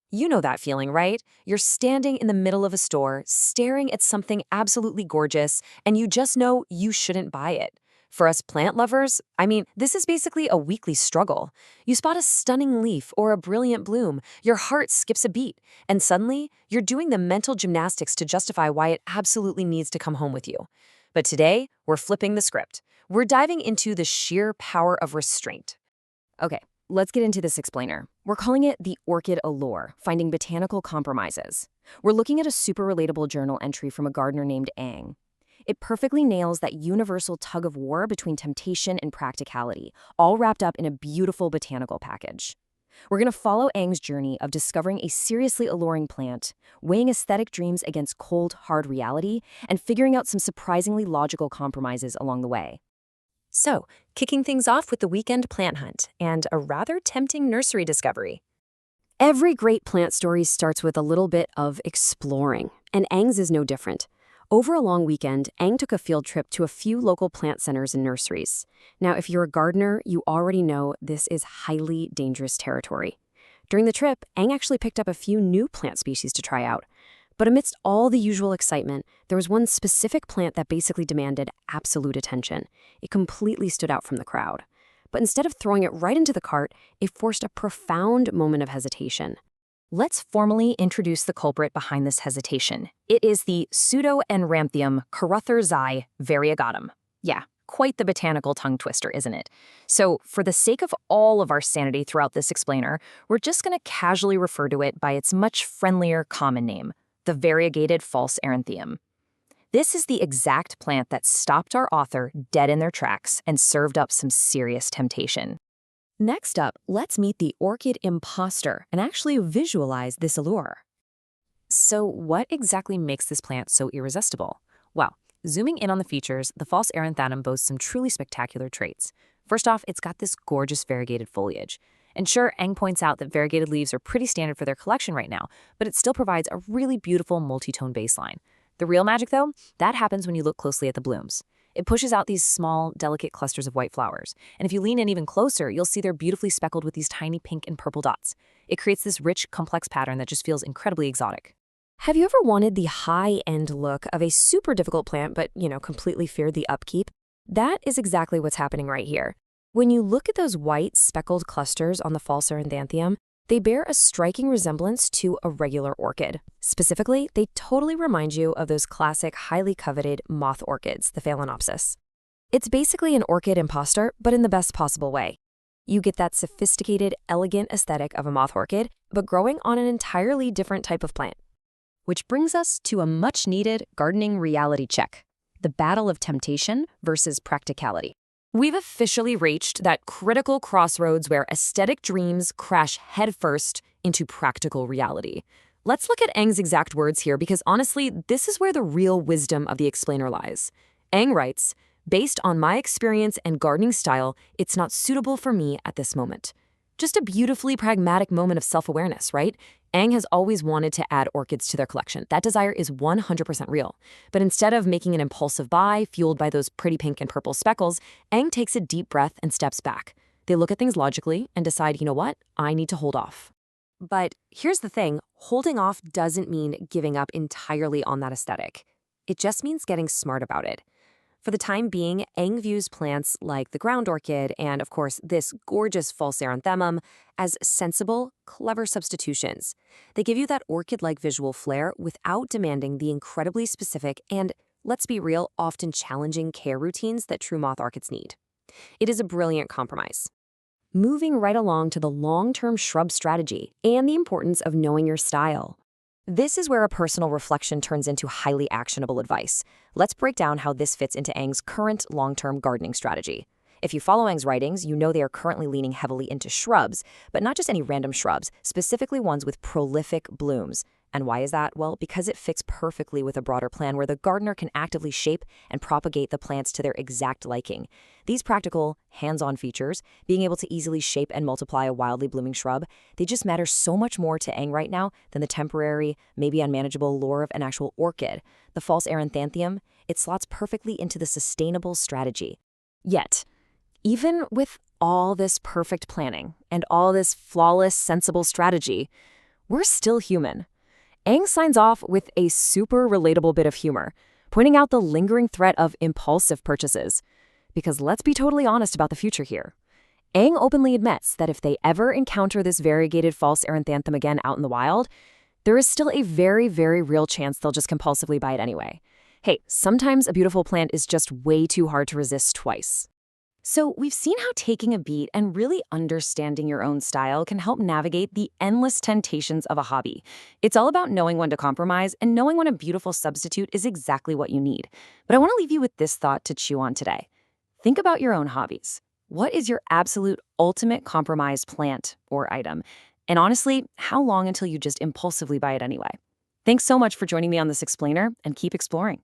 You know that feeling, right? You're standing in the middle of a store, staring at something absolutely gorgeous, and you just know you shouldn't buy it. For us plant lovers, this is basically a weekly struggle. You spot a stunning leaf or a brilliant bloom, your heart skips a beat, and suddenly you're doing the mental gymnastics to justify why it absolutely needs to come home with you. But today, we're flipping the script. We're diving into the sheer power of restraint. Okay, let's get into this explainer. We're calling it the Orchid Allure, Finding Botanical Compromises. We're looking at a super relatable journal entry from a gardener named Ang. It perfectly nails that universal tug of war between temptation and practicality, all wrapped up in a beautiful botanical package. We're going to follow Ang's journey of discovering a seriously alluring plant, weighing aesthetic dreams against cold, hard reality, and figuring out some surprisingly logical compromises along the way. So, kicking things off with the weekend plant hunt and a rather tempting nursery discovery. Every great plant story starts with a little bit of exploring, and Ang's is no different. Over a long weekend, Ang took a field trip to a few local plant centers and nurseries. Now, if you're a gardener, you already know this is highly dangerous territory. During the trip, Ang actually picked up a few new plant species to try out. But amidst all the usual excitement, there was one specific plant that basically demanded absolute attention. It completely stood out from the crowd. But instead of throwing it right into the cart, it forced a profound moment of hesitation. Let's formally introduce the culprit behind this hesitation. It is the pseuderanthemum-carruthersii variegatum. Yeah, quite the botanical tongue twister, isn't it? So, for the sake of all of our sanity throughout this explainer, we're just going to casually refer to it by its much friendlier common name, the Variegated False Eranthemum. This is the exact plant that stopped our author dead in their tracks and served up some serious temptation. Next up, let's meet the orchid imposter and actually visualize this allure. So what exactly makes this plant so irresistible? Well, zooming in on the features, the false eranthemum boasts some truly spectacular traits. First off, it's got this gorgeous variegated foliage. And sure, Ang points out that variegated leaves are pretty standard for their collection right now, but it still provides a really beautiful multi-tone baseline. The real magic, though, that happens when you look closely at the blooms. It pushes out these small, delicate clusters of white flowers. And if you lean in even closer, you'll see they're beautifully speckled with these tiny pink and purple dots. It creates this rich, complex pattern that just feels incredibly exotic. Have you ever wanted the high-end look of a super difficult plant but, completely feared the upkeep? That is exactly what's happening right here. When you look at those white, speckled clusters on the false eranthemum, they bear a striking resemblance to a regular orchid. Specifically, they totally remind you of those classic, highly coveted moth orchids, the Phalaenopsis. It's basically an orchid imposter, but in the best possible way. You get that sophisticated, elegant aesthetic of a moth orchid, but growing on an entirely different type of plant. Which brings us to a much-needed gardening reality check: the battle of temptation versus practicality. We've officially reached that critical crossroads where aesthetic dreams crash headfirst into practical reality. Let's look at Ang's exact words here because honestly, this is where the real wisdom of the explainer lies. Ang writes, "Based on my experience and gardening style, it's not suitable for me at this moment." Just a beautifully pragmatic moment of self-awareness, right? Ang has always wanted to add orchids to their collection. That desire is 100% real. But instead of making an impulsive buy fueled by those pretty pink and purple speckles, Ang takes a deep breath and steps back. They look at things logically and decide, you know what, I need to hold off. But here's the thing, holding off doesn't mean giving up entirely on that aesthetic. It just means getting smart about it. For the time being, Ang views plants like the ground-orchid and, of course, this gorgeous false eranthemum as sensible, clever substitutions. They give you that orchid-like visual flair without demanding the incredibly specific and, let's be real, often challenging care routines that true moth orchids need. It is a brilliant compromise. Moving right along to the long-term shrub strategy and the importance of knowing your style. This is where a personal reflection turns into highly actionable advice. Let's break down how this fits into Ang's current long-term gardening strategy. If you follow Ang's writings, you know they are currently leaning heavily into shrubs, but not just any random shrubs, specifically ones with prolific blooms. And why is that? Well, because it fits perfectly with a broader plan where the gardener can actively shape and propagate the plants to their exact liking. These practical, hands-on features, being able to easily shape and multiply a wildly blooming shrub, they just matter so much more to Ang right now than the temporary, maybe unmanageable lure of an actual orchid. The false eranthemum, it slots perfectly into the sustainable strategy. Yet, even with all this perfect planning and all this flawless, sensible strategy, we're still human. Ang signs off with a super relatable bit of humor, pointing out the lingering threat of impulsive purchases. Because let's be totally honest about the future here. Ang openly admits that if they ever encounter this variegated false eranthemum again out in the wild, there is still a very, very real chance they'll just compulsively buy it anyway. Hey, sometimes a beautiful plant is just way too hard to resist twice. So we've seen how taking a beat and really understanding your own style can help navigate the endless temptations of a hobby. It's all about knowing when to compromise and knowing when a beautiful substitute is exactly what you need. But I want to leave you with this thought to chew on today. Think about your own hobbies. What is your absolute ultimate compromise plant or item? And honestly, how long until you just impulsively buy it anyway? Thanks so much for joining me on this explainer, and keep exploring.